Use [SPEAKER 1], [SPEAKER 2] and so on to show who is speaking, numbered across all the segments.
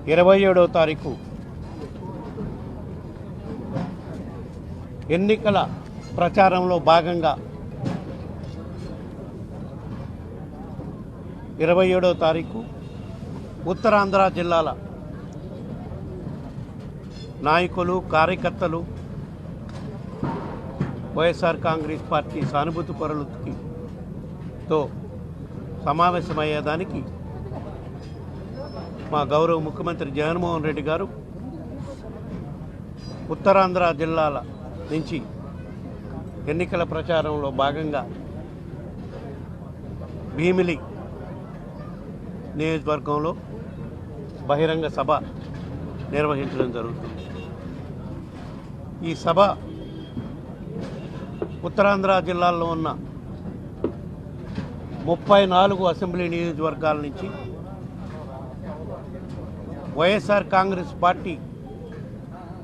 [SPEAKER 1] 27వ తారీఖు ఎన్నికల ప్రచారంలో భాగంగా 27వ తారీఖు ఉత్తరాంధ్ర జిల్లాల నాయకులు కార్యకర్తలు వైఎస్ఆర్ కాంగ్రెస్ పార్టీ సానుభూతి పరులతో సమావేశమయ్యేదానికి మా గౌరవ ముఖ్యమంత్రి జగన్మోహన్ రెడ్డి గారు ఉత్తరాంధ్ర జిల్లాల నుంచి ఎన్నికల ప్రచారంలో భాగంగా భీమిలి నియోజకవర్గంలో బహిరంగ సభ నిర్వహించడం జరుగుతుంది. ఈ సభ ఉత్తరాంధ్ర జిల్లాల్లో ఉన్న 34 అసెంబ్లీ నియోజకవర్గాల నుంచి వైఎస్ఆర్ కాంగ్రెస్ పార్టీ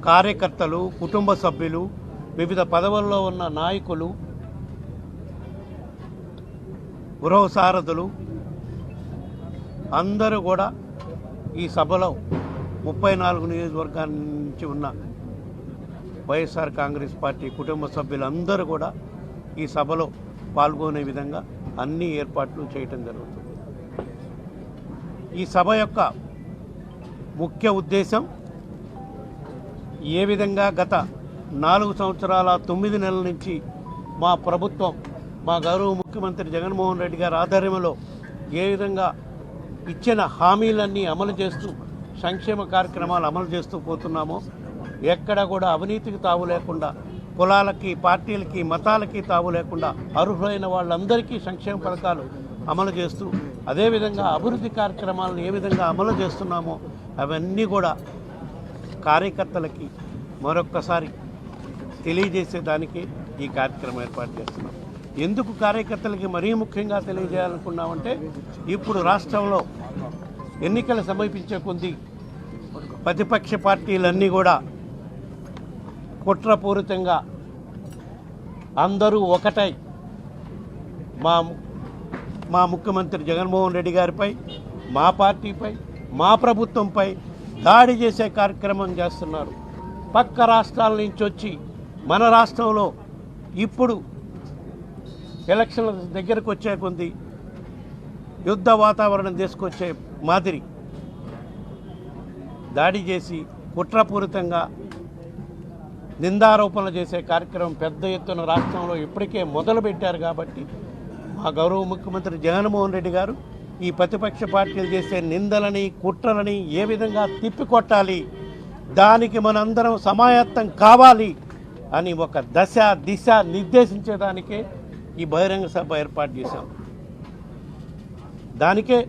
[SPEAKER 1] కార్యకర్తలు, కుటుంబ సభ్యులు, వివిధ పదవుల్లో ఉన్న నాయకులు, గృహ సారథులు అందరూ కూడా ఈ సభలో 34 నియోజకవర్గాల నుంచి ఉన్న వైఎస్ఆర్ కాంగ్రెస్ పార్టీ కుటుంబ సభ్యులందరూ కూడా ఈ సభలో పాల్గొనే విధంగా అన్ని ఏర్పాట్లు చేయటం జరుగుతుంది. ఈ సభ యొక్క ముఖ్య ఉద్దేశం ఏ విధంగా గత 4 సంవత్సరాల 9 నెలల నుంచి మా ప్రభుత్వం, మా గౌరవ ముఖ్యమంత్రి జగన్మోహన్ రెడ్డి గారి ఆధ్వర్యంలో ఏ విధంగా ఇచ్చిన హామీలన్నీ అమలు చేస్తూ సంక్షేమ కార్యక్రమాలు అమలు చేస్తూ పోతున్నామో, ఎక్కడ కూడా అవినీతికి తావు లేకుండా, కులాలకి, పార్టీలకి, మతాలకి తావు లేకుండా అర్హులైన వాళ్ళందరికీ సంక్షేమ పథకాలు అమలు చేస్తూ, అదేవిధంగా అభివృద్ధి కార్యక్రమాలను ఏ విధంగా అమలు చేస్తున్నామో అవన్నీ కూడా కార్యకర్తలకి మరొక్కసారి తెలియజేసేదానికి ఈ కార్యక్రమం ఏర్పాటు చేస్తున్నాం. ఎందుకు కార్యకర్తలకి మరీ ముఖ్యంగా తెలియజేయాలనుకున్నామంటే, ఇప్పుడు రాష్ట్రంలో ఎన్నికలు సమీపించే కొద్దీ ప్రతిపక్ష పార్టీలన్నీ కూడా కుట్రపూరితంగా అందరూ ఒకటై మా ముఖ్యమంత్రి జగన్మోహన్ రెడ్డి గారిపై, మా పార్టీపై, మా ప్రభుత్వంపై దాడి చేసే కార్యక్రమం చేస్తున్నారు. పక్క రాష్ట్రాల నుంచి వచ్చి మన రాష్ట్రంలో ఇప్పుడు ఎలక్షన్ల దగ్గరకు వచ్చే కొద్దీ యుద్ధ వాతావరణం తీసుకొచ్చే మాదిరి దాడి చేసి కుట్రపూరితంగా నిందారోపణలు చేసే కార్యక్రమం పెద్ద ఎత్తున రాష్ట్రంలో ఇప్పటికే మొదలుపెట్టారు. కాబట్టి మా గౌరవ ముఖ్యమంత్రి జగన్మోహన్ రెడ్డి గారు ఈ ప్రతిపక్ష పార్టీలు చేసే నిందలని, కుట్రలని ఏ విధంగా తిప్పికొట్టాలి, దానికి మనందరం సమాయత్తం కావాలి అని ఒక దిశ నిర్దేశించేదానికే ఈ బహిరంగ సభ ఏర్పాటు చేశాం. దానికే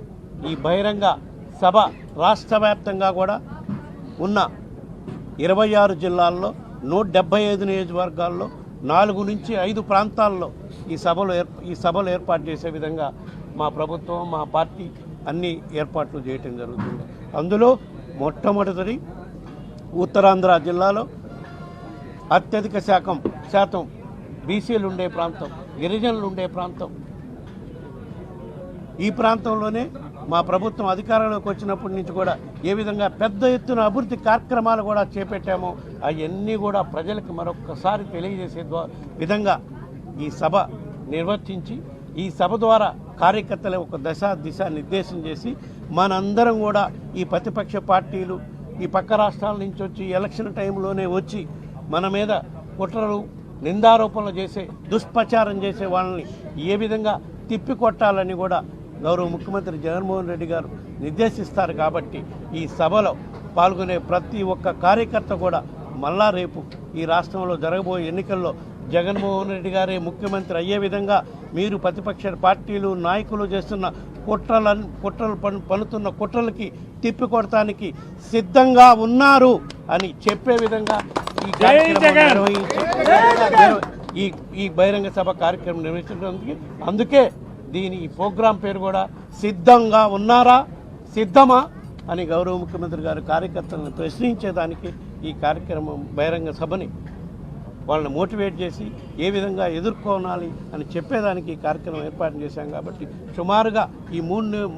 [SPEAKER 1] ఈ బహిరంగ సభ రాష్ట్ర వ్యాప్తంగా కూడా ఉన్న 26 జిల్లాల్లో 175 నియోజకవర్గాల్లో 4 నుంచి 5 ప్రాంతాల్లో ఈ సభలు ఏర్పాటు చేసే విధంగా మా ప్రభుత్వం, మా పార్టీ అన్ని ఏర్పాట్లు చేయటం జరుగుతుంది. అందులో మొట్టమొదటి ఉత్తరాంధ్ర జిల్లాలో అత్యధిక శాతం బీసీలు ఉండే ప్రాంతం, గిరిజనులు ఉండే ప్రాంతం. ఈ ప్రాంతంలోనే మా ప్రభుత్వం అధికారంలోకి వచ్చినప్పటి నుంచి కూడా ఏ విధంగా పెద్ద ఎత్తున అభివృద్ధి కార్యక్రమాలు కూడా చేపట్టామో అవన్నీ కూడా ప్రజలకు మరొక్కసారి తెలియజేసే విధంగా ఈ సభ నిర్వర్తించి, ఈ సభ ద్వారా కార్యకర్తల ఒక దిశ నిర్దేశం చేసి మనందరం కూడా ఈ ప్రతిపక్ష పార్టీలు ఈ పక్క రాష్ట్రాల నుంచి వచ్చి ఎలక్షన్ టైంలోనే వచ్చి మన మీద కుట్రలు, నిందారోపణలు చేసే, దుష్ప్రచారం చేసే వాళ్ళని ఏ విధంగా తిప్పికొట్టాలని కూడా గౌరవ ముఖ్యమంత్రి జగన్మోహన్ రెడ్డి గారు నిర్దేశిస్తారు. కాబట్టి ఈ సభలో పాల్గొనే ప్రతి ఒక్క కార్యకర్త కూడా మళ్ళా రేపు ఈ రాష్ట్రంలో జరగబోయే ఎన్నికల్లో జగన్మోహన్ రెడ్డి గారే ముఖ్యమంత్రి అయ్యే విధంగా మీరు ప్రతిపక్ష పార్టీలు, నాయకులు చేస్తున్న కుట్రలు పన్నుతున్న కుట్రలకి తిప్పికొడటానికి సిద్ధంగా ఉన్నారు అని చెప్పే విధంగా ఈ కార్యక్రమం ఈ బహిరంగ సభ కార్యక్రమం నిర్వహించడానికి, అందుకే ఈ ప్రోగ్రాం పేరు కూడా సిద్ధంగా ఉన్నారా, సిద్ధమా అని గౌరవ ముఖ్యమంత్రి గారు కార్యకర్తలను ప్రశ్నించేదానికి ఈ కార్యక్రమం బహిరంగ సభని వాళ్ళని మోటివేట్ చేసి ఏ విధంగా ఎదుర్కోవాలి అని చెప్పేదానికి ఈ కార్యక్రమం ఏర్పాటు చేశాం. కాబట్టి సుమారుగా ఈ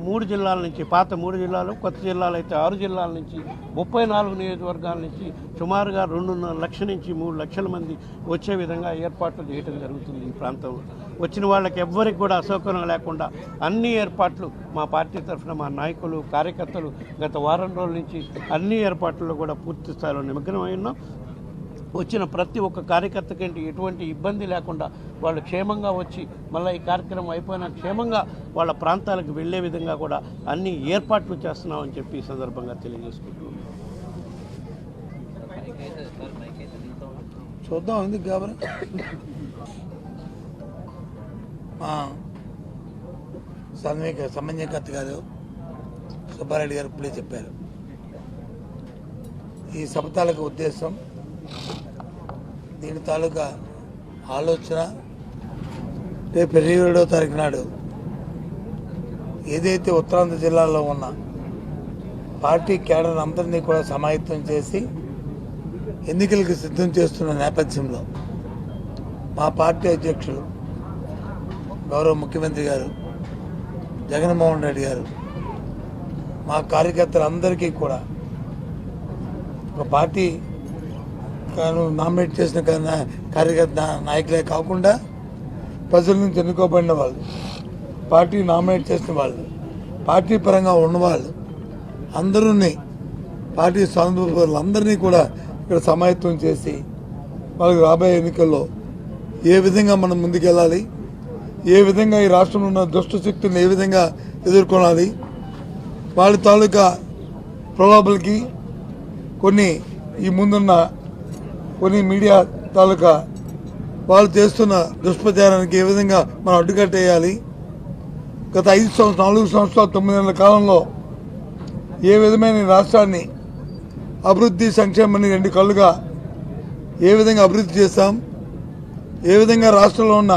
[SPEAKER 1] మూడు జిల్లాల నుంచి, పాత 3 జిల్లాలు, కొత్త జిల్లాలు అయితే 6 జిల్లాల నుంచి 34 నియోజకవర్గాల నుంచి సుమారుగా 2.5 లక్షల నుంచి 3 లక్షల మంది వచ్చే విధంగా ఏర్పాట్లు చేయడం జరుగుతుంది. ఈ ప్రాంతంలో వచ్చిన వాళ్ళకి ఎవ్వరికి కూడా అసౌకర్యం లేకుండా అన్ని ఏర్పాట్లు మా పార్టీ తరఫున మా నాయకులు, కార్యకర్తలు గత వారం రోజుల నుంచి అన్ని ఏర్పాట్లలో కూడా పూర్తి స్థాయిలో నిమగ్నమై ఉన్నాం. వచ్చిన ప్రతి ఒక్క కార్యకర్తకి ఎటువంటి ఇబ్బంది లేకుండా వాళ్ళు క్షేమంగా వచ్చి మళ్ళీ ఈ కార్యక్రమం అయిపోయినా క్షేమంగా వాళ్ళ ప్రాంతాలకు వెళ్ళే విధంగా కూడా అన్ని ఏర్పాట్లు చేస్తున్నామని చెప్పి ఈ సందర్భంగా తెలియజేసుకుంటున్నాం.
[SPEAKER 2] చూద్దాం ఎందుకు కాబట్టి మా సమన్వయకర్త గారు సుబ్బారెడ్డి గారు ఇప్పుడే చెప్పారు. ఈ సభ తాలూకా ఉద్దేశం, దీని తాలూకా ఆలోచన రేపు 27వ తారీఖు నాడు ఏదైతే ఉత్తరాంధ్ర జిల్లాలో ఉన్న పార్టీ కేడర్ అందరినీ కూడా సమాయత్తం చేసి ఎన్నికలకు సిద్ధం చేస్తున్న నేపథ్యంలో మా పార్టీ అధ్యక్షులు గౌరవ ముఖ్యమంత్రి గారు జగన్మోహన్ రెడ్డి గారు మా కార్యకర్తలందరికీ కూడా ఒక పార్టీ నామినేట్ చేసిన కార్యకర్త నాయకులే కాకుండా ప్రజల నుంచి ఎన్నుకోబడిన వాళ్ళు, పార్టీ నామినేట్ చేసిన వాళ్ళు, పార్టీ పరంగా ఉన్నవాళ్ళు అందరూని, పార్టీ సానుభూతులందరినీ కూడా ఇక్కడ సమాయత్తం చేసి వాళ్ళకి రాబోయే ఎన్నికల్లో ఏ విధంగా మనం ముందుకెళ్ళాలి, ఏ విధంగా ఈ రాష్ట్రంలో ఉన్న దుష్ట శక్తులను ఏ విధంగా ఎదుర్కొనాలి, వాళ్ళ తాలూకా ప్రలోభాలకి ఈ ముందున్న కొన్ని మీడియా తాలూకా వాళ్ళు చేస్తున్న దుష్ప్రచారానికి ఏ విధంగా మనం అడ్డుకట్టేయాలి, గత 4 సంవత్సరాలు 9 నెలల కాలంలో ఏ విధమైన రాష్ట్రాన్ని అభివృద్ధి సంక్షేమాన్ని 2 కళ్ళుగా ఏ విధంగా అభివృద్ధి చేస్తాం, ఏ విధంగా రాష్ట్రంలో ఉన్న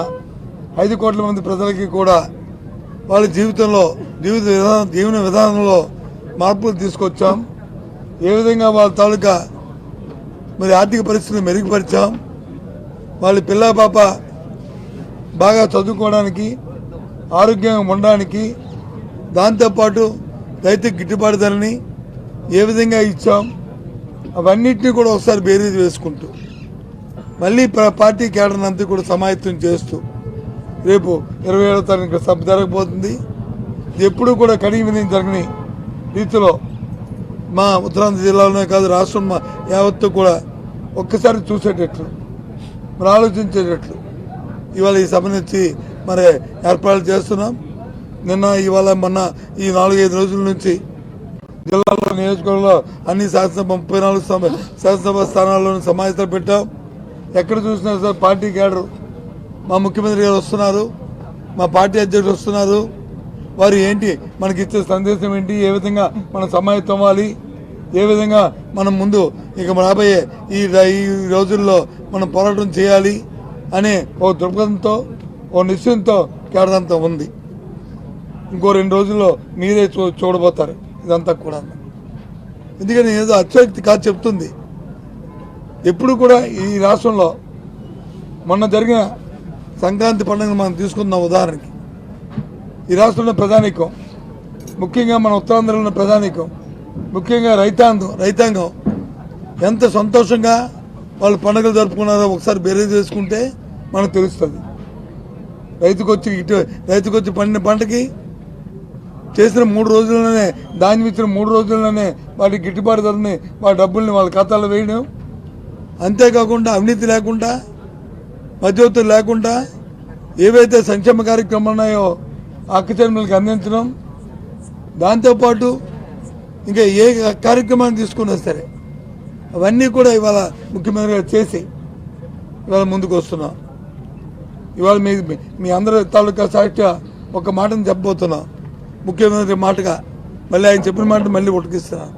[SPEAKER 2] 5 కోట్ల మంది ప్రజలకి కూడా వాళ్ళ జీవన విధానంలో మార్పులు తీసుకొచ్చాం, ఏ విధంగా వాళ్ళ తాలూకా ఆర్థిక పరిస్థితిని మెరుగుపరిచాం, వాళ్ళ పిల్ల పాప బాగా చదువుకోవడానికి, ఆరోగ్యంగా ఉండడానికి, దాంతోపాటు రైతుకి గిట్టుబాటు ధరని ఏ విధంగా ఇచ్చాం, అవన్నిటినీ కూడా ఒకసారి బేరీజ్ వేసుకుంటూ మళ్ళీ పార్టీ కేడర్ని అంతా కూడా సమాయత్తం చేస్తూ రేపు 27వ తారీఖు సభ జరగబోతుంది. ఎప్పుడు కూడా కడిగి విని జరగని రీతిలో మా ఉత్తరాంధ్ర జిల్లాలోనే కాదు రాష్ట్రం యావత్తు కూడా ఒక్కసారి చూసేటట్లు, మరి ఆలోచించేటట్లు ఇవాళ ఈ సభ నుంచి మరి ఏర్పాట్లు చేస్తున్నాం. నిన్న ఇవాళ మొన్న ఈ 4-5 రోజుల నుంచి జిల్లాలో, నియోజకవర్గంలో అన్ని 34 శాసనసభ స్థానాల్లోనూ సమావేశాలు పెట్టాం. ఎక్కడ చూసినా సార్ పార్టీ కేడర్, మా ముఖ్యమంత్రి గారు వస్తున్నారు, మా పార్టీ అధ్యక్షులు వస్తున్నారు, వారు ఏంటి మనకి ఇచ్చే సందేశం ఏంటి, ఏ విధంగా మనం సమాయత్తం అవ్వాలి, ఏ విధంగా మనం ముందు ఇక రాబోయే ఈ రోజుల్లో మనం పోరాటం చేయాలి అనే ఓ దృక్పథంతో, ఓ నిశ్చయంతో కేడరంతా ఉంది. ఇంకో 2 రోజుల్లో మీరే చూడబోతారు ఇదంతా కూడా. ఎందుకని ఏదో అత్యోక్తి కాదు చెప్తుంది. ఎప్పుడు కూడా ఈ రాష్ట్రంలో మొన్న జరిగిన సంక్రాంతి పండుగను మనం తీసుకున్న ఉదాహరణకి, ఈ రాష్ట్రంలో ప్రధానికం, ముఖ్యంగా మన ఉత్తరాంధ్రలో ఉన్న ప్రధానికం, ముఖ్యంగా రైతాంగం ఎంత సంతోషంగా వాళ్ళు పండుగలు జరుపుకున్నారో ఒకసారి బేరీజ్ చేసుకుంటే మనకు తెలుస్తుంది. రైతుకు వచ్చి పండిన పంటకి చేసిన 3 రోజుల్లోనే, ధాన్యం ఇచ్చిన 3 రోజుల్లోనే వాటి గిట్టుబాటు ధరని, వాళ్ళ డబ్బుల్ని వాళ్ళ ఖాతాలో వేయడం, అంతేకాకుండా అవినీతి లేకుండా, మధ్యవర్తులు లేకుండా ఏవైతే సంక్షేమ కార్యక్రమాలు ఉన్నాయో అక్కచెల్లెమ్మలకు అందించడం, దాంతోపాటు ఇంకా ఏ కార్యక్రమాన్ని తీసుకున్నా సరే అవన్నీ కూడా ఇవాళ ముఖ్యమంత్రి గారు చేసి ఇవాళ ముందుకు వస్తున్నాం. ఇవాళ మీ అందరి తాలూకా సాక్షిగా ఒక మాటను చెప్పబోతున్నాం. ముఖ్యమంత్రి మాటగా మళ్ళీ ఆయన చెప్పిన మాట మళ్ళీ ఉటకిస్తున్నాను.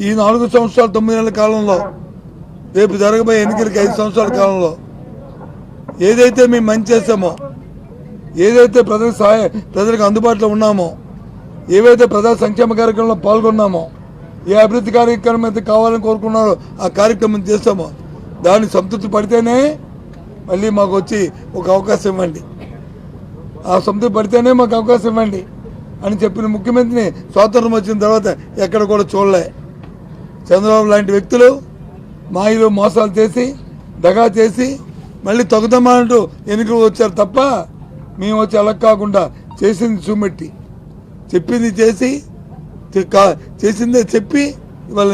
[SPEAKER 2] ఈ 4 సంవత్సరాలు 9 నెలల కాలంలో, రేపు జరగబోయే ఎన్నికలకి 5 సంవత్సరాల కాలంలో ఏదైతే మేము మంచి చేస్తామో, ఏదైతే ప్రజలకు అందుబాటులో ఉన్నామో, ఏవైతే ప్రజా సంక్షేమ కార్యక్రమంలో పాల్గొన్నామో, ఏ అభివృద్ధి కార్యక్రమం అయితే కావాలని కోరుకున్నారో ఆ కార్యక్రమం చేస్తామో దాన్ని సంతృప్తి పడితేనే మళ్ళీ మాకు వచ్చి ఒక అవకాశం ఇవ్వండి, ఆ సొంత పడితేనే మాకు అవకాశం ఇవ్వండి అని చెప్పిన ముఖ్యమంత్రిని స్వాతంత్రం వచ్చిన తర్వాత ఎక్కడ కూడా చూడలే. చంద్రబాబు లాంటి వ్యక్తులు మాయలు మోసాలు చేసి దగా చేసి మళ్ళీ తగ్గుదామా అంటూ ఎన్నికలు వచ్చారు తప్ప మేము వచ్చి అలా కాకుండా చేసింది చూమెట్టి చెప్పింది చేసి చేసిందే చెప్పి ఇవాళ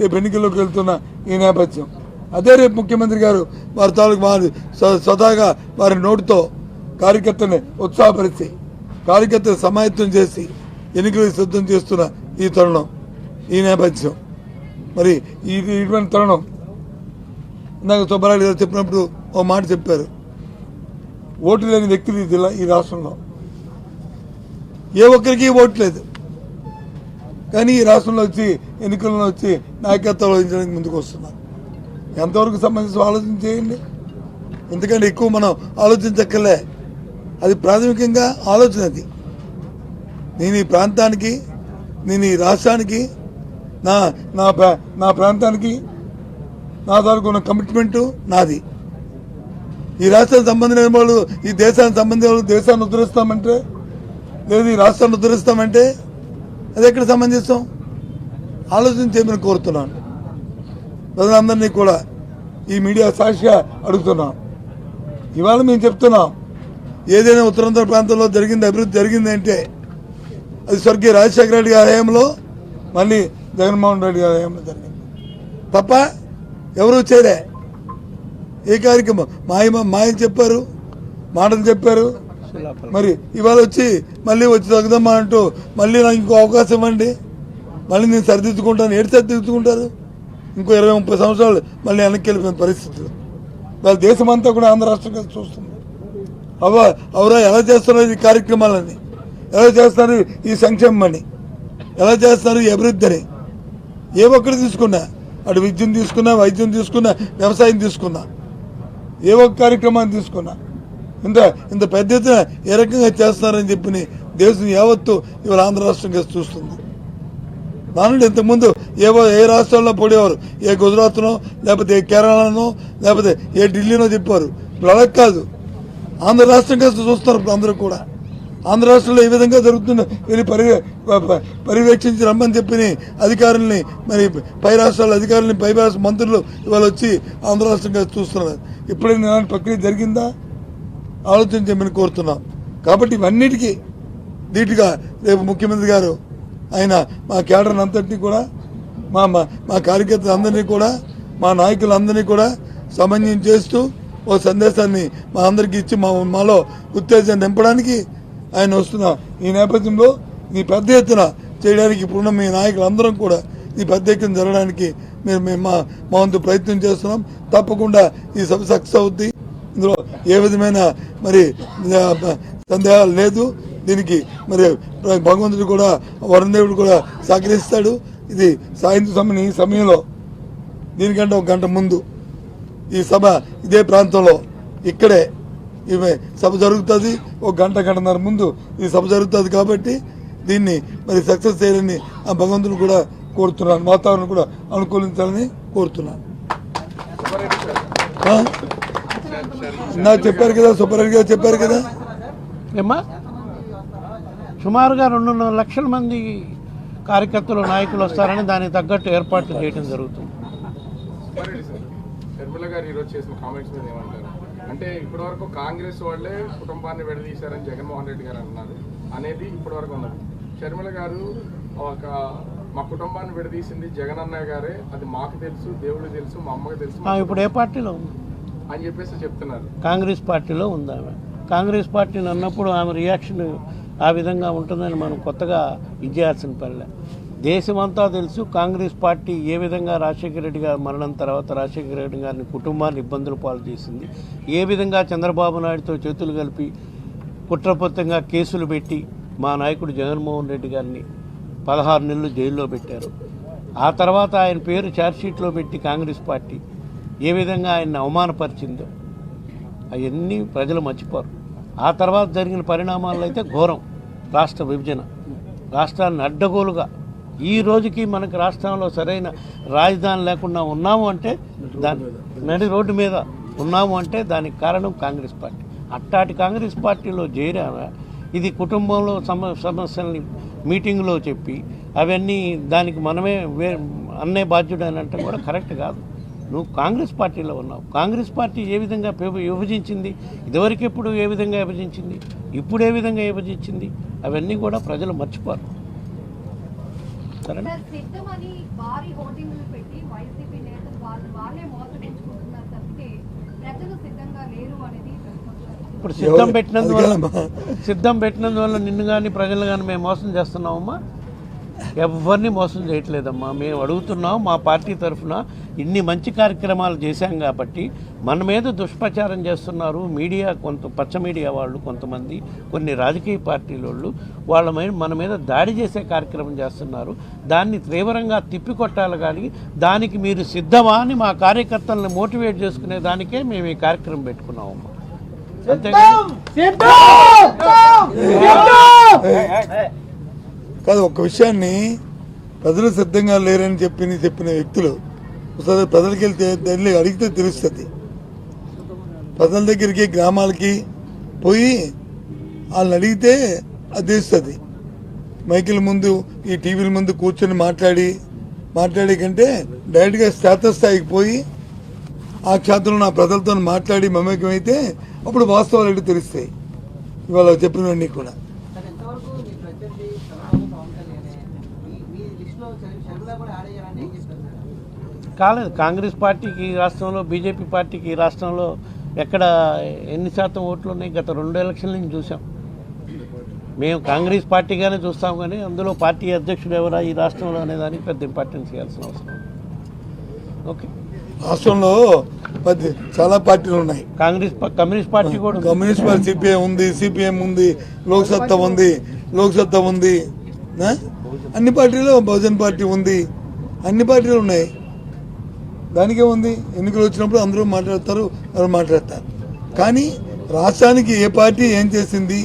[SPEAKER 2] రేపు ఎన్నికల్లోకి వెళ్తున్న ఈ నేపథ్యం. అదే రేపు ముఖ్యమంత్రి గారు వారి తాలూకు వారి స్వతహాగా వారి నోటితో కార్యకర్తని ఉత్సాహపరిచి కార్యకర్తను సమాయత్తం చేసి ఎన్నికలకు సిద్ధం చేస్తున్న ఈ తరుణం, ఈ నేపథ్యం, మరి ఇటువంటి తరుణం ఇందాక సుబ్బారెడ్డి గారు చెప్పినప్పుడు ఓ మాట చెప్పారు, ఓటు లేని వ్యక్తులు ఈ రాష్ట్రంలో ఏ ఒక్కరికి ఓటు లేదు. కానీ ఈ రాష్ట్రంలో వచ్చి ఎన్నికల్లో వచ్చి నాయకత్వం వహించడానికి ముందుకు వస్తున్నారు. ఎంతవరకు సంబంధించి ఆలోచన చేయండి. ఎందుకంటే ఎక్కువ మనం ఆలోచించక్కర్లే, అది ప్రాథమికంగా ఆలోచన. అది నేను ఈ ప్రాంతానికి, నేను ఈ రాష్ట్రానికి, నా ప్రాంతానికి నా తాలూకు ఉన్న కమిట్మెంటు నాది. ఈ రాష్ట్రానికి సంబంధించిన వాళ్ళు ఈ దేశానికి సంబంధించిన వాళ్ళు దేశాన్ని ఉద్ధరిస్తామంటే, లేదు ఈ రాష్ట్రాన్ని ఉద్ధరిస్తామంటే అది ఎక్కడ సమంజసం? ఆలోచన చేయమని కోరుతున్నాను. ప్రజలందరినీ కూడా ఈ మీడియా సాక్షిగా అడుగుతున్నాం. ఇవాళ మేము చెప్తున్నాం, ఏదైనా ఉత్తరాంధ్ర ప్రాంతంలో జరిగింది, అభివృద్ధి జరిగింది అంటే అది స్వర్గీయ రాజశేఖర రెడ్డి గారి హయాంలో, మళ్ళీ జగన్మోహన్ రెడ్డి గారి హయాంలో జరిగింది తప్ప ఎవరు చేయలే. ఏ కార్యక్రమం మాయం చెప్పారు, మాటలు చెప్పారు. మరి ఇవాళ వచ్చి మళ్ళీ వచ్చి తగ్గుదమ్మా అంటూ మళ్ళీ నాకు ఇంకో అవకాశం ఇవ్వండి, మళ్ళీ నేను సరిదిద్దుకుంటాను. ఏడు సరిదిద్దుకుంటారు? ఇంకో 20-30 సంవత్సరాలు మళ్ళీ వెనక్కి వెళ్ళిపోయిన పరిస్థితులు. వాళ్ళ దేశమంతా కూడా ఆంధ్ర రాష్ట్రం కలిసి చూస్తుంది. అవరా ఎలా చేస్తున్నారు ఈ కార్యక్రమాలని, ఎలా చేస్తున్నారు ఈ సంక్షేమని, ఎలా చేస్తున్నారు ఈ అభివృద్ధిని. ఏ ఒక్కటి తీసుకున్నా, అటు విద్యను తీసుకున్నా, వైద్యం తీసుకున్నా, వ్యవసాయం తీసుకున్నా, ఏ ఒక్క కార్యక్రమాన్ని తీసుకున్నా ఇంత పెద్ద ఎత్తున ఏ రకంగా చేస్తున్నారని చెప్పి దేశం యావత్తు ఇవాళ ఆంధ్ర రాష్ట్రం కలిసి చూస్తుంది. దానిలో ఇంతకుముందు ఏ రాష్ట్రాల్లో పొడేవారు, ఏ గుజరాత్నో లేకపోతే ఏ కేరళనో లేకపోతే ఏ ఢిల్లీనో చెప్పారు. ఇప్పుడు అలా కాదు, ఆంధ్ర రాష్ట్రం కలిసి చూస్తున్నారు. ఇప్పుడు అందరూ కూడా ఆంధ్ర రాష్ట్రంలో ఏ విధంగా జరుగుతుందో వెళ్ళి పర్యవేక్షించి రమ్మని చెప్పి అధికారుల్ని, మరి పై రాష్ట్రాల అధికారులని, పై రాష్ట్ర మంత్రులు ఇవాళ వచ్చి ఆంధ్ర రాష్ట్రం కలిసి చూస్తున్నారు. ఎప్పుడైనా ఇలాంటి ప్రక్రియ జరిగిందా? ఆలోచన చేయమని కోరుతున్నాం. కాబట్టి ఇవన్నిటికీ ధీటుగా రేపు ముఖ్యమంత్రి గారు ఆయన మా కేడర్ అంతటినీ కూడా, మా కార్యకర్తలందరినీ కూడా, మా నాయకులందరినీ కూడా సమన్వయం చేస్తూ ఓ సందేశాన్ని మా అందరికీ ఇచ్చి మాలో ఉత్తేజాన్ని నింపడానికి ఆయన వస్తున్న ఈ నేపథ్యంలో ఈ పెద్ద ఎత్తున చేయడానికి ఇప్పుడున్న మీ నాయకులందరం కూడా ఈ పెద్ద ఎత్తున జరగడానికి మేము మా వంతు ప్రయత్నం చేస్తున్నాం. తప్పకుండా ఈ సభ సక్సెస్ అవుద్ది. ఇందులో ఏ విధమైన మరి సందేహాలు లేదు. దీనికి మరి భగవంతుడు కూడా, వరుణదేవుడు కూడా సహకరిస్తాడు. ఇది సాయంత్రం సమయం, ఈ సమయంలో దీనికంటే 1 గంట ముందు ఈ సభ ఇదే ప్రాంతంలో ఇక్కడే ఈ సభ జరుగుతుంది. 1 గంటన్నర ముందు ఈ సభ జరుగుతుంది. కాబట్టి దీన్ని మరి సక్సెస్ చేయాలని ఆ భగవంతుడు కూడా కోరుతున్నాను. వాతావరణం కూడా అనుకూలించాలని కోరుతున్నాను. నాకు చెప్పారు కదా, సుబ్బారెడ్డి గారు చెప్పారు కదా,
[SPEAKER 1] ఏమ్మా సుమారుగా 2.5 లక్షల మంది కార్యకర్తలు, నాయకులు వస్తారని దానికి తగ్గట్టు ఏర్పాట్లు చేయడం జరుగుతుంది.
[SPEAKER 3] షర్మిల గారు ఈరోజు చేసిన కామెంట్స్ మీద ఏమంటారు? అంటే ఇప్పటివరకు కాంగ్రెస్ వాళ్ళే కుటుంబాన్ని విడదీశారని జగన్మోహన్ రెడ్డి గారు అన్నారు అనేది ఇప్పటివరకు ఉన్నది. షర్మిల గారు మా కుటుంబాన్ని విడదీసింది జగన్ అన్నయ్య గారే, అది మాకు తెలుసు, దేవుడు తెలుసు, మా అమ్మకి తెలుసు.
[SPEAKER 1] ఇప్పుడు ఏ పార్టీలో ఉంది
[SPEAKER 3] అని చెప్పేసి చెప్తున్నారు.
[SPEAKER 1] కాంగ్రెస్ పార్టీలో ఉంది ఆమె. కాంగ్రెస్ పార్టీని అన్నప్పుడు ఆమె రియాక్షన్ ఆ విధంగా ఉంటుందని మనం కొత్తగా ఇచ్చేయాల్సిన పనిలే. దేశమంతా తెలుసు కాంగ్రెస్ పార్టీ ఏ విధంగా రాజశేఖర రెడ్డి గారి మరణం తర్వాత రాజశేఖర రెడ్డి గారిని కుటుంబాన్ని ఇబ్బందులు పాలు చేసింది, ఏ విధంగా చంద్రబాబు నాయుడుతో చేతులు కలిపి కుట్రపూరితంగా కేసులు పెట్టి మా నాయకుడు జగన్మోహన్ రెడ్డి గారిని 16 నెలలు జైల్లో పెట్టారు. ఆ తర్వాత ఆయన పేరు ఛార్జ్షీట్లో పెట్టి కాంగ్రెస్ పార్టీ ఏ విధంగా ఆయన్ని అవమానపరిచిందో అవన్నీ ప్రజలు మర్చిపోరు. ఆ తర్వాత జరిగిన పరిణామాల్లో అయితే ఘోరం. రాష్ట్ర విభజన, రాష్ట్రాన్ని అడ్డగోలుగా ఈ రోజుకి మనకు రాష్ట్రంలో సరైన రాజధాని లేకుండా ఉన్నాము అంటే దాని నడి రోడ్డు మీద ఉన్నాము అంటే దానికి కారణం కాంగ్రెస్ పార్టీ. అట్టాటి కాంగ్రెస్ పార్టీలో చేరారా ఇది కుటుంబంలో సమస్యల్ని మీటింగ్లో చెప్పి అవన్నీ దానికి మనమే అన్నే బాధ్యుడు అని అంటే కూడా కరెక్ట్ కాదు. నువ్వు కాంగ్రెస్ పార్టీలో ఉన్నావు. కాంగ్రెస్ పార్టీ ఏ విధంగా విభజించింది, ఇదివరకు ఎప్పుడు ఏ విధంగా విభజించింది, ఇప్పుడు ఏ విధంగా విభజించింది, అవన్నీ కూడా ప్రజలు మర్చిపోరు. సరే, ఇప్పుడు సిద్ధం పెట్టినందువల్ల నిన్ను కానీ ప్రజలు కానీ మేము మోసం చేస్తున్నామమ్మా? ఎవరిని మోసం చేయట్లేదమ్మా. మేము అడుగుతున్నాం, మా పార్టీ తరఫున ఇన్ని మంచి కార్యక్రమాలు చేశాం కాబట్టి మన మీద దుష్ప్రచారం చేస్తున్నారు మీడియా, పచ్చ మీడియా వాళ్ళు, కొంతమంది కొన్ని రాజకీయ పార్టీల వాళ్ళు వాళ్ళ మీద మన మీద దాడి చేసే కార్యక్రమం చేస్తున్నారు. దాన్ని తీవ్రంగా తిప్పికొట్టాలి. కానీ దానికి మీరు సిద్ధమా అని మా కార్యకర్తలను మోటివేట్ చేసుకునే దానికే మేము ఈ కార్యక్రమం పెట్టుకున్నామమ్మా.
[SPEAKER 2] కాదు, ఒక విషయాన్ని ప్రజలు సిద్ధంగా లేరని చెప్పిన వ్యక్తులు ఒకసారి ప్రజలకి వెళ్తే అడిగితే తెలుస్తుంది. ప్రజల దగ్గరికి గ్రామాలకి పోయి వాళ్ళని అడిగితే అది తెలుస్తుంది. మైకుల ముందు ఈ టీవీల ముందు కూర్చొని మాట్లాడే కంటే డైరెక్ట్గా క్షేత్రస్థాయికి పోయి ఆ క్షేత్రంలో నా ప్రజలతో మాట్లాడి మమేకమైతే అప్పుడు వాస్తవాలు ఏంటో తెలుస్తాయి. ఇవాళ చెప్పినవన్నీ కూడా
[SPEAKER 1] కాలేదు. కాంగ్రెస్ పార్టీకి ఈ రాష్ట్రంలో, బీజేపీ పార్టీకి ఈ రాష్ట్రంలో ఎక్కడ ఎన్ని శాతం ఓట్లు ఉన్నాయి గత 2 ఎలక్షన్ల నుంచి చూసాం. మేము కాంగ్రెస్ పార్టీగానే చూస్తాం, కానీ అందులో పార్టీ అధ్యక్షుడు ఎవరా ఈ రాష్ట్రంలో అనే దానికి పెద్ద ఇంపార్టెన్స్ ఇవ్వాల్సిన అవసరం. ఓకే,
[SPEAKER 2] రాష్ట్రంలో చాలా పార్టీలు ఉన్నాయి.
[SPEAKER 1] కమ్యూనిస్ట్ పార్టీ కూడా,
[SPEAKER 2] కమ్యూనిస్ట్ పార్టీ సిపిఎం ఉంది, లోక్సత్తా ఉంది, అన్ని పార్టీలు, బహుజన్ పార్టీ ఉంది, అన్ని పార్టీలు ఉన్నాయి. దానికే ఉంది. ఎన్నికలు వచ్చినప్పుడు అందరూ మాట్లాడతారు. కానీ రాష్ట్రానికి ఏ పార్టీ ఏం చేసింది,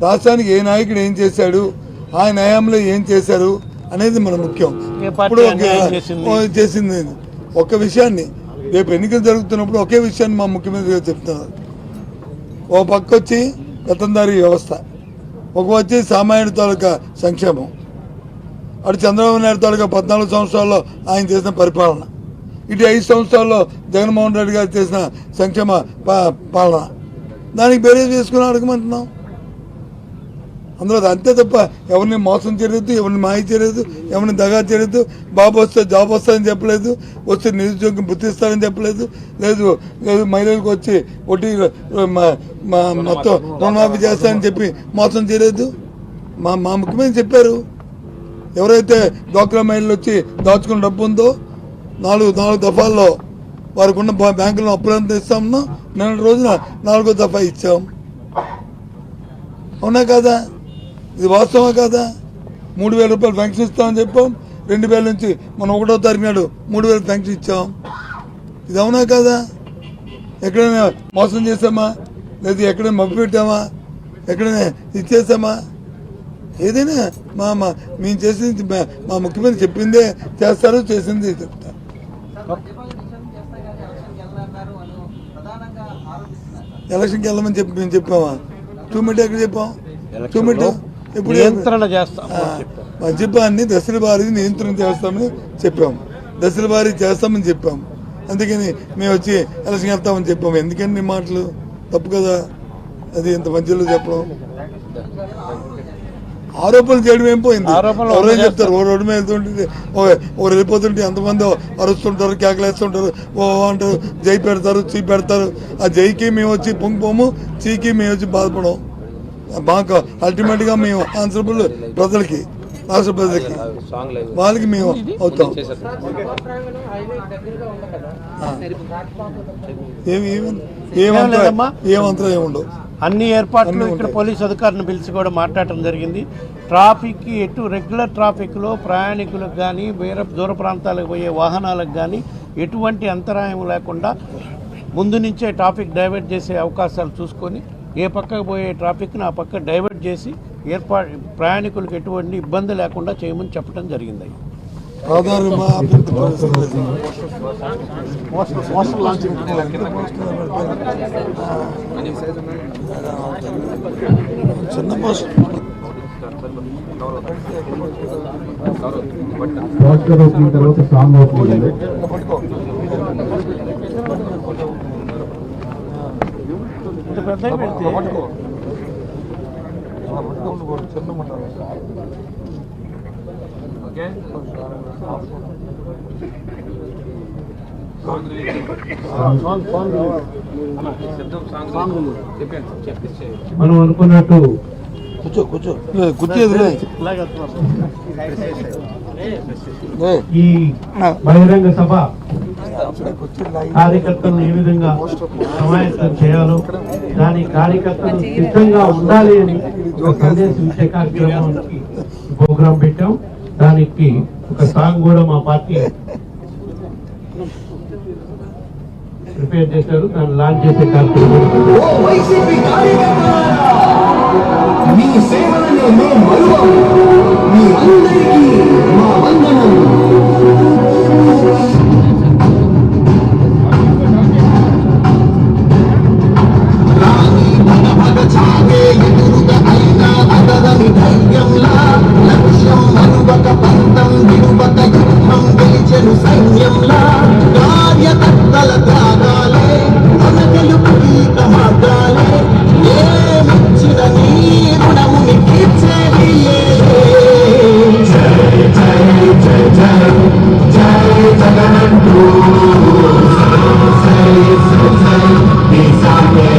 [SPEAKER 2] రాష్ట్రానికి ఏ నాయకుడు ఏం చేశాడు, ఆ న్యాయంలో ఏం చేశారు అనేది మన ముఖ్యం. ఇప్పుడు చేసింది ఒక విషయాన్ని రేపు ఎన్నికలు జరుగుతున్నప్పుడు ఒకే విషయాన్ని మా ముఖ్యమంత్రి గారు చెప్తున్నారు. ఓ పక్క వచ్చి గతందారీ వ్యవస్థ, ఒక వచ్చి సామాన్యుడి తాలూకా సంక్షేమం, అటు చంద్రబాబు నాయుడు తాలూకా 14 సంవత్సరాల్లో ఆయన చేసిన పరిపాలన, ఇటు 5 సంవత్సరాల్లో జగన్మోహన్ రెడ్డి గారు చేసిన సంక్షేమ పాలన, దానికి బేరేజ్ చేసుకుని అడగమంటున్నాం. అందులో అంతే తప్ప ఎవరిని మోసం చేయలేదు, ఎవరిని మాయ చేయలేదు, ఎవరిని దగా చేయలేదు. బాబు వస్తే జాబ్ వస్తుందని చెప్పలేదు, వస్తే నిరుద్యోగం గుర్తిస్తారని చెప్పలేదు, లేదు మహిళలకు వచ్చి ఒకటి మొత్తం రుణమాఫీ చేస్తారని చెప్పి మోసం చేయలేదు. మా ముఖ్యమంత్రి చెప్పారు, ఎవరైతే డ్వాక్రా మహిళలు వచ్చి దాచుకున్న డబ్బు ఉందో 4 దఫాల్లో వారికి ఉన్న బ్యాంకులను అప్పులంతా ఇస్తామన్నా, నిన్న రోజున 4వ దఫా ఇచ్చాం. అవునా కాదా? ఇది వాస్తవా కాదా? 3,000 రూపాయలు పెన్షన్ ఇస్తామని చెప్పాం. 2,000 నుంచి మనం 1వ తారీఖు నాడు 3,000 పెన్షన్ ఇచ్చాం. ఇది అవునా కాదా? ఎక్కడైనా మోసం చేసామా, లేదా ఎక్కడైనా మబ్బు పెట్టామా, ఎక్కడైనా ఇచ్చేసామా? ఏదైనా మేము చేసింది, మా ముఖ్యమంత్రి చెప్పిందే చేస్తారు, చేసింది చెప్తారు. ఎలక్షన్కి వెళ్ళమని చెప్పి మేము చెప్పామా? 2 మీటర్ ఎక్కడ చెప్పాం? 2 మీటర్ ఇప్పుడు మద్యపాన్ని దశల వారీ నియంత్రణ చేస్తామని చెప్పాము, దశల వారీ చేస్తామని చెప్పాము. అందుకని మేము వచ్చి ఎలక్షన్ వెళ్తామని చెప్పాము. ఎందుకండి మాటలు తప్పు కదా? అది ఇంత మంచిలో చెప్పడం, ఆరోపణలు చేయడం ఏం పోయింది? ఎవరైనా చెప్తారు, ఓ రోడ్డు మీద వెళ్తుంటే ఒకరు వెళ్ళిపోతుంటే ఎంతమంది అరుస్తుంటారు, కేకలేస్తుంటారు, ఓ అంటారు, జై పెడతారు, చీ పెడతారు. ఆ జైకి మేము వచ్చి పొంగిపోము, చీకి మేము వచ్చి బాధపడము. మాకు అల్టిమేట్గా మేము ఆన్సరబుల్ ప్రజలకి, రాష్ట్ర ప్రజలకి, వాళ్ళకి మేము అవుతాం. ఏమంతరం ఏముండవు.
[SPEAKER 1] అన్ని ఏర్పాట్లు ఇక్కడ పోలీసు అధికారులను పిలిచి కూడా మాట్లాడటం జరిగింది. ట్రాఫిక్కి రెగ్యులర్ ట్రాఫిక్లో ప్రయాణికులకు కానీ, వేరే దూర ప్రాంతాలకు పోయే వాహనాలకు కానీ ఎటువంటి అంతరాయం లేకుండా ముందు నుంచే ట్రాఫిక్ డైవర్ట్ చేసే అవకాశాలు చూసుకొని, ఏ పక్కకు పోయే ట్రాఫిక్ని ఆ పక్క డైవర్ట్ చేసి ప్రయాణికులకు ఎటువంటి ఇబ్బంది లేకుండా చేయమని చెప్పడం జరిగింది.
[SPEAKER 2] రహదారి మా అభివృద్ధి పరిస్థితులు చిన్న పోస్ట్
[SPEAKER 4] పోస్టర్ వచ్చిన తర్వాత సాంగ్ అవుతుంది. మనం అనుకున్నట్టు
[SPEAKER 2] కూర్చో కూర్చో కూర్చోదు
[SPEAKER 4] ఈ బహిరంగ సభ కార్యకర్తలను ఏ విధంగా సమాయత్తం చేయాలో, దాని కార్యకర్తలు సిద్ధంగా ఉండాలి అని ఒక సందేశం ఇచ్చే కార్యక్రమానికి ప్రోగ్రాం పెట్టాం. దానికి ఒక సాంగ్ కూడా మా పార్టీ ప్రిపేర్ చేశారు. దాన్ని లాంచ్ చేసే కార్యక్రమం
[SPEAKER 5] మీ సేవలను మేము మరువం. మీ అందరికీ మా వందనం. రాణి భగ భగ చాగే ఎదురుగా అయినా అదదని ధైర్యంలా, లక్ష్యం మరువక పంతం విడువక యుద్ధం గెలిచెను సైన్యంలా, కార్యకర్తల త్యాగాలే మన గెలుపుకి మార్గాలే, ఏమిచ్చిన నీ రుణముని తీర్చేది. జై జై జై జై జై జగనంటూ జై జై జై నీ సాగే